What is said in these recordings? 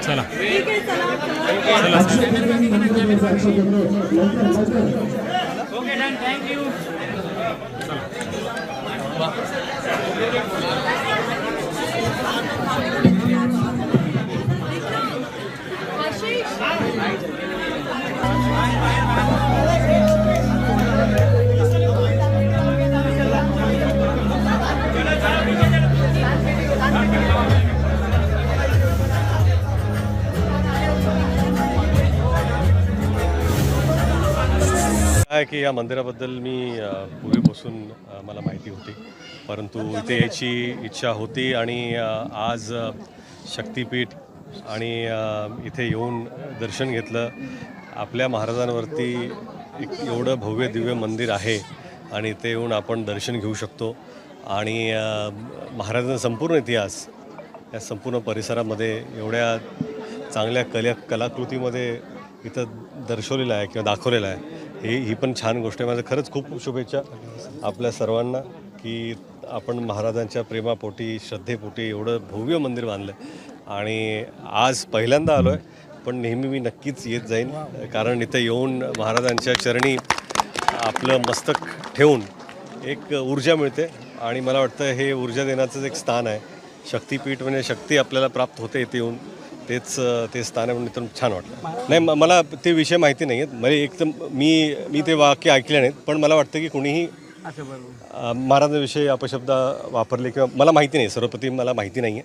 चला okay done thank you काय की या मंदिराबद्दल मी पूर्वीपासून मला माहिती होती, परंतु इथे यायची इच्छा होती आणि आज शक्तिपीठ आणि इथे येऊन दर्शन घेतलं. आपल्या महाराजांवरती एक एवढं भव्य दिव्य मंदिर आहे आणि इथे येऊन आपण दर्शन घेऊ शकतो आणि महाराजांचा संपूर्ण इतिहास या संपूर्ण परिसरामध्ये एवढ्या चांगल्या कलाकृतीमध्ये इथं दर्शवलेला आहे किंवा दाखवलेला आहे. ही पण छान गोष्ट आहे. माझं खरंच खूप खूप शुभेच्छा आपल्या सर्वांना की आपण महाराजांच्या प्रेमापोटी श्रद्धेपोटी एवढं भव्य मंदिर बांधलं आणि आज पहिल्यांदा आलो आहे, पण नेहमी मी नक्कीच येत जाईन, कारण इथं येऊन महाराजांच्या चरणी आपलं मस्तक ठेवून एक ऊर्जा मिळते आणि मला वाटतं हे ऊर्जा देण्याचंच एक स्थान आहे. शक्तिपीठ म्हणजे शक्ती आपल्याला प्राप्त होते इथे येऊन, ते स्थान आहे म्हणून इथून छान वाटलं. नाही मला ते विषय माहिती नाही आहेत, म्हणजे एकदम मी ते वाक्य ऐकले नाहीत, पण मला वाटतं की कुणीही महाराजांविषयी अपशब्द वापरले किंवा मला माहिती नाही, सर्वप्रथम मला माहिती नाही आहे,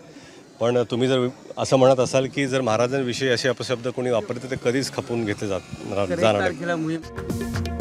पण तुम्ही जर असं म्हणत असाल की जर महाराजांविषयी असे अपशब्द कोणी वापरते तर कधीच खपवून घेतले जाणार नाही.